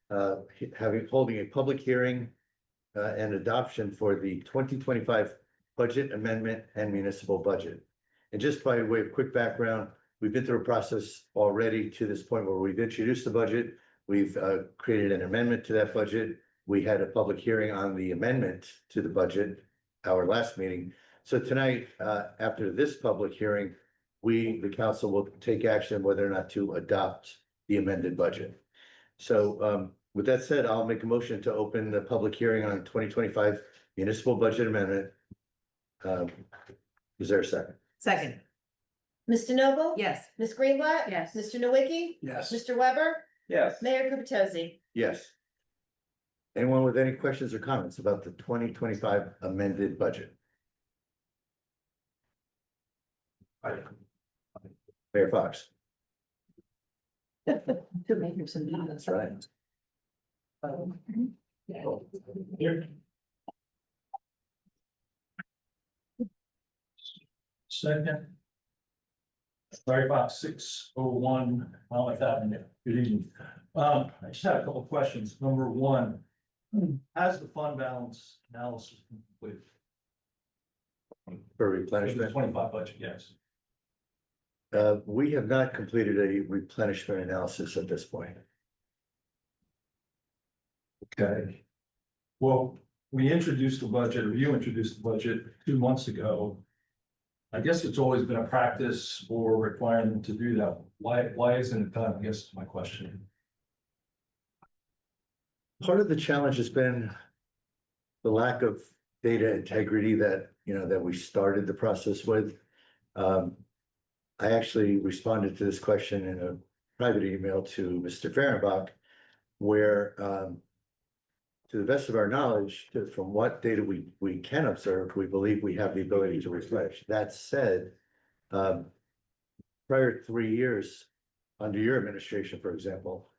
holding a public hearing and adoption for the 2025 budget amendment and municipal budget. And just by way of quick background, we've been through a process already to this point where we've introduced the budget. We've created an amendment to that budget. We had a public hearing on the amendment to the budget, our last meeting. So tonight, after this public hearing, the council will take action whether or not to adopt the amended budget. So with that said, I'll make a motion to open the public hearing on 2025 municipal budget amendment. Is there a second? Second. Mr. Noble? Yes. Ms. Greenblatt? Yes. Mr. Nowicki? Yes. Mr. Weber? Yes. Mayor Gubitosi? Yes. Anyone with any questions or comments about the 2025 amended budget? Mayor Fox. To make him some comments. That's right. Second. Sorry about 601 Monmouth Avenue. Good evening. I just had a couple of questions. Number one, has the fund balance analysis been completed? For For the replenishment, 25 budget, yes. we have not completed a replenishment analysis at this point. Okay. Well, we introduced the budget, or you introduced the budget 2 months ago. I guess it's always been a practice or requirement to do that. Why isn't it done? I guess is my question. Part of the challenge has been the lack of data integrity that, that we started the process with. I actually responded to this question in a private email to Mr. Fehrenbach, where, to the best of our knowledge, from what data we can observe, we believe we have the ability to refresh. That said, prior 3 years, under your administration, for example,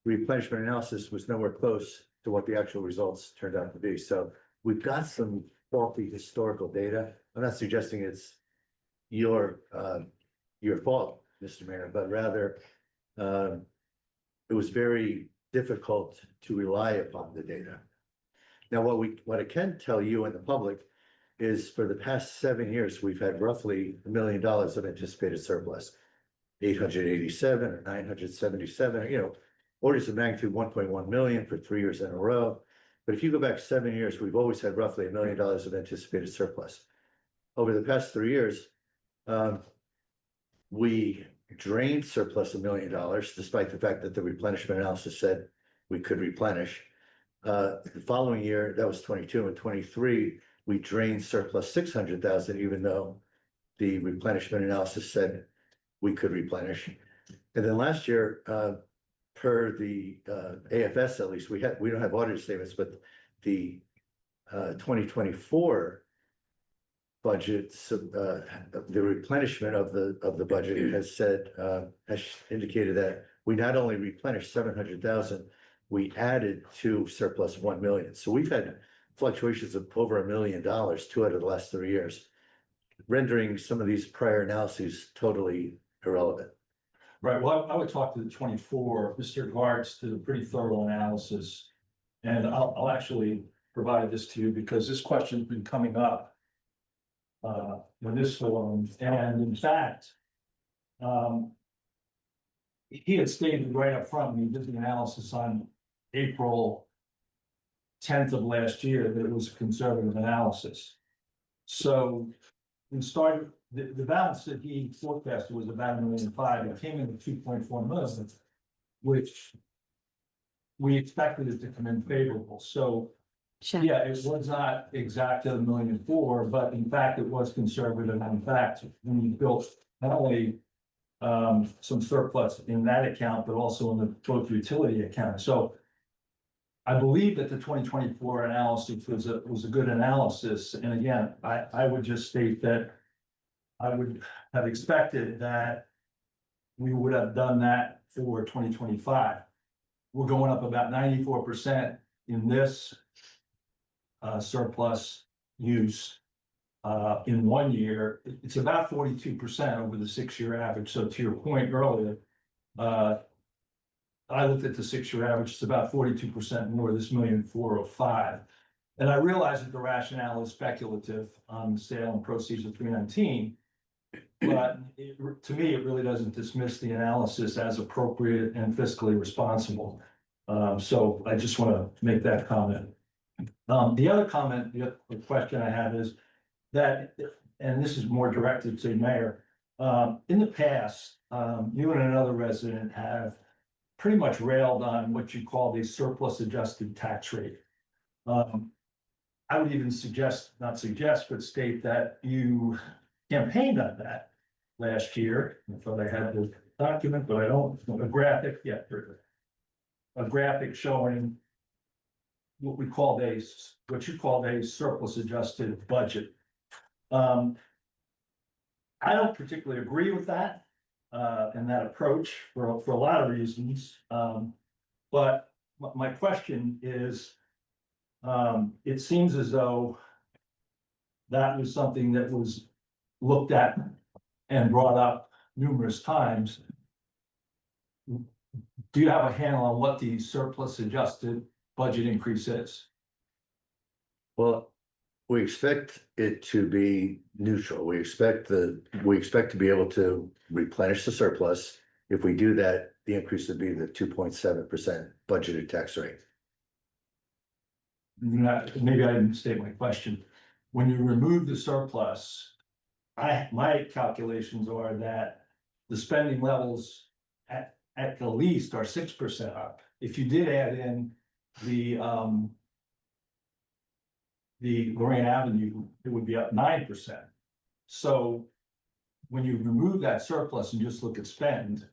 replenishment analysis was nowhere close to what the actual results turned out to be. So we've got some faulty historical data. I'm not suggesting it's your fault, Mr. Mayor, but rather it was very difficult to rely upon the data. Now, what I can tell you and the public is for the past 7 years, we've had roughly $1 million of anticipated surplus, 887 or 977, orders of magnitude 1.1 million for 3 years in a row. But if you go back 7 years, we've always had roughly $1 million of anticipated surplus. Over the past 3 years, we drained surplus $1 million, despite the fact that the replenishment analysis said we could replenish. The following year, that was 22, and 23, we drained surplus 600,000, even though the replenishment analysis said we could replenish. And then last year, per the AFS, at least, we don't have audited statements, but the 2024 budget, the replenishment of the budget has indicated that we not only replenished 700,000, we added to surplus 1 million. So we've had fluctuations of over $1 million 2 out of the last 3 years, rendering some of these prior analyses totally irrelevant. Right, well, I would talk to the 24, Mr. Gartz did a pretty thorough analysis. And I'll actually provide this to you because this question's been coming up in this forum, and in fact, he had stated right up front when he did the analysis on April 10th of last year that it was a conservative analysis. So we started, the balance that he forecasted was about $1.5 million. It came in at 2.4 million, which we expected it to come in favorable. So yeah, it was not exact at $1.4 million, but in fact, it was conservative. And in fact, when you built not only some surplus in that account, but also in the both utility account. So I believe that the 2024 analysis was a good analysis. And again, I would just state that I would have expected that we would have done that for 2025. We're going up about 94% in this surplus use in 1 year. It's about 42% over the 6-year average. So to your point earlier, I looked at the 6-year average, it's about 42% more, this 1,405,000. And I realize that the rationale is speculative on the sale and proceeds of 319. But to me, it really doesn't dismiss the analysis as appropriate and fiscally responsible. So I just want to make that comment. The other comment, the question I have is that, and this is more directed to the mayor. In the past, you and another resident have pretty much railed on what you call the surplus adjusted tax rate. I would even not suggest, but state that you campaigned on that last year. I thought I had the document, but I don't, a graphic, yeah, a graphic showing what you called a surplus adjusted budget. I don't particularly agree with that, and that approach for a lot of reasons. But my question is, it seems as though that was something that was looked at and brought up numerous times. Do you have a handle on what the surplus adjusted budget increase is? Well, we expect it to be neutral. We expect to be able to replenish the surplus. If we do that, the increase would be the 2.7% budgeted tax rate. Maybe I didn't state my question. When you remove the surplus, my calculations are that the spending levels at the least are 6% up. If you did add in the Lorraine Avenue, it would be up 9%. So when you remove that surplus and just look at spend,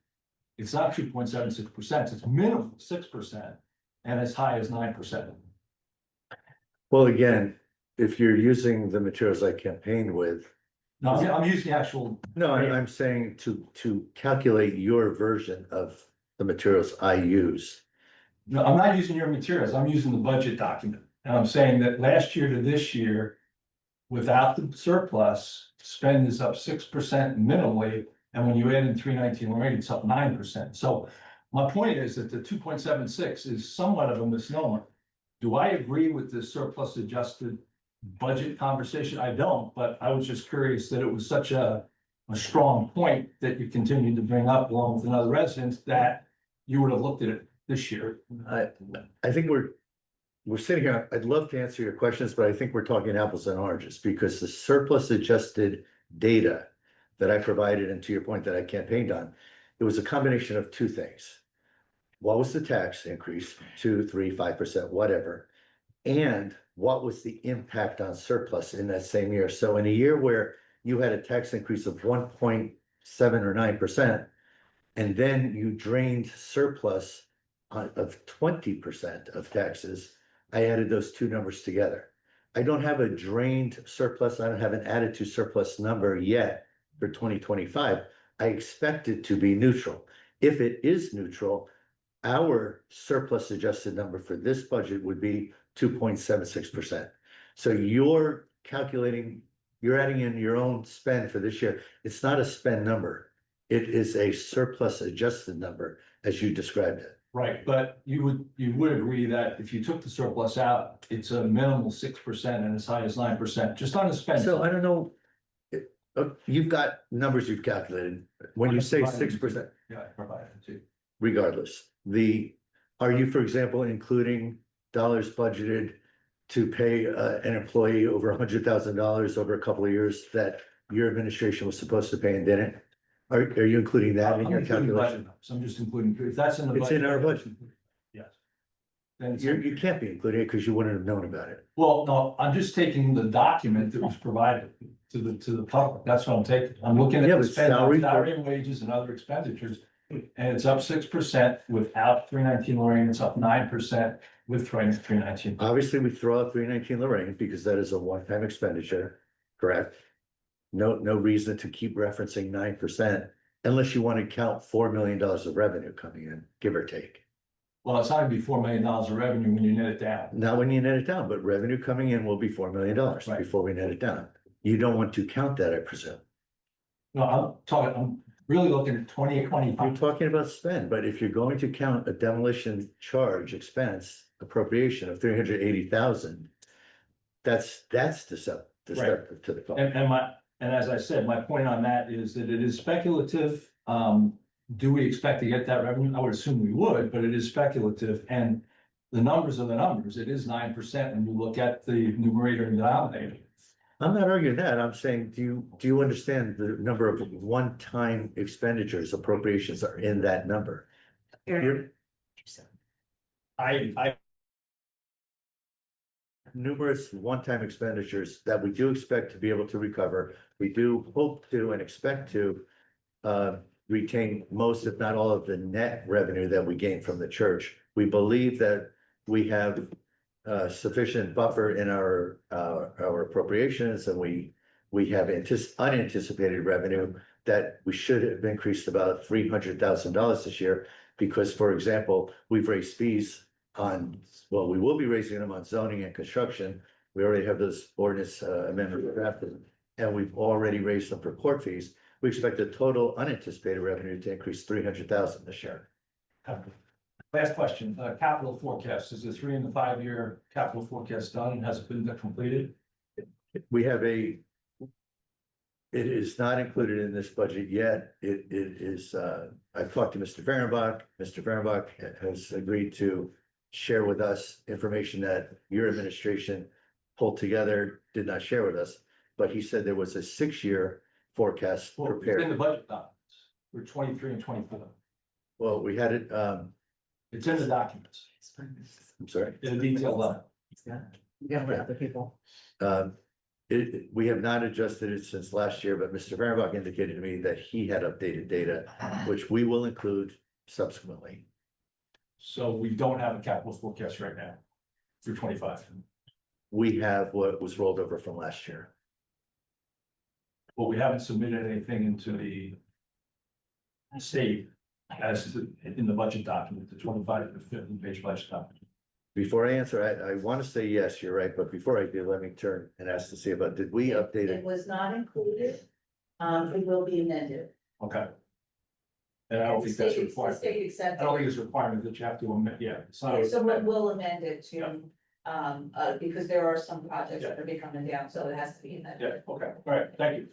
it's not 2.76%, it's minimum 6% and as high as 9%. Well, again, if you're using the materials I campaigned with. No, I'm using the actual. No, I'm saying to calculate your version of the materials I use. No, I'm not using your materials, I'm using the budget document. And I'm saying that last year to this year, without the surplus, spend is up 6% minimally. And when you add in 319 Lorraine, it's up 9%. So my point is that the 2.76 is somewhat of a misnomer. Do I agree with the surplus adjusted budget conversation? I don't, but I was just curious that it was such a strong point that you continued to bring up along with another resident that you would have looked at it this year. I think we're sitting here, I'd love to answer your questions, but I think we're talking apples and oranges because the surplus adjusted data that I provided, and to your point that I campaigned on, it was a combination of two things. What was the tax increase, 2, 3, 5%, whatever, and what was the impact on surplus in that same year? So in a year where you had a tax increase of 1.7 or 9%, and then you drained surplus of 20% of taxes, I added those two numbers together. I don't have a drained surplus. I don't have an added to surplus number yet for 2025. I expect it to be neutral. If it is neutral, our surplus adjusted number for this budget would be 2.76%. So you're calculating, you're adding in your own spend for this year. It's not a spend number. It is a surplus adjusted number as you described it. Right, but you would agree that if you took the surplus out, it's a minimal 6% and as high as 9%, just on the spend. So I don't know. You've got numbers you've calculated. When you say 6%. Yeah, I provided it too. Regardless, are you, for example, including dollars budgeted to pay an employee over $100,000 over a couple of years that your administration was supposed to pay and didn't? Are you including that in your calculation? So I'm just including, if that's in the budget. It's in our budget. Yes. Then it's, You can't be including it because you wouldn't have known about it. well, no, I'm just taking the document that was provided to the public. That's what I'm taking. I'm looking Yeah, at the but spend on salary- salary and wages and other expenditures. And it's up 6% without 319 Lorraine, it's up 9% with 319. Obviously, we throw out 319 Lorraine because that is a one-time expenditure, correct? No reason to keep referencing 9% unless you want to count $4 million of revenue coming in, give or take. Well, it's not gonna be $4 million of revenue when you net it down. Not when you net it down, but revenue coming in will be $4 million Right. before we net it down. You don't want to count that, I presume. No, I'm really looking at 2025. I'm talking about spend, but if you're going to count a demolition charge expense appropriation of 380,000. That's deceptive to the public. And as I said, my point on that is that it is speculative. Do we expect to get that revenue? I would assume we would, but it is speculative, and the numbers are the numbers. It is 9% when you look at the numerator and denominator. I'm not arguing that. I'm saying, do you understand the number of one-time expenditures appropriations are in that number? You're- I Numerous one-time expenditures that we do expect to be able to recover. We do hope to and expect to retain most, if not all, of the net revenue that we gain from the church. We believe that we have sufficient buffer in our appropriations, and we have unanticipated revenue that we should have increased about $300,000 this year. Because, for example, we've raised fees on, well, we will be raising them on zoning and construction. We already have those ordinance amendments drafted, and we've already raised them for court fees. We expect the total unanticipated revenue to increase 300,000 this year. Last question, capital forecast, is the 3 and the 5 year capital forecast done? Has it been completed? We have it is not included in this budget yet. It is, I've talked to Mr. Fehrenbach. Mr. Fehrenbach has agreed to share with us information that your administration pulled together, did not share with us. But he said there was a 6-year forecast Well, it's in prepared. the budget documents for 23 and 24. Well, we had it, It's in the documents, I'm sorry. in a detailed level. Yeah, for other people. We have not adjusted it since last year, but Mr. Fehrenbach indicated to me that he had updated data, which we will include subsequently. So we don't have a capital forecast right now for 25. We have what was rolled over from last year. But we haven't submitted anything into the state as in the budget document, the 25 to 50 page budget document. Before I answer, I want to say yes, you're right, but before I do, let me turn and ask to see about, did we update It it? was not included. It will be amended. Okay. And I don't think that's The required. state I accepted. don't think it's a requirement that you have to amend, yeah. It's not. So we'll amend it to, because there are some projects that are becoming down, so it has to be amended. Yeah, okay, all right, thank you.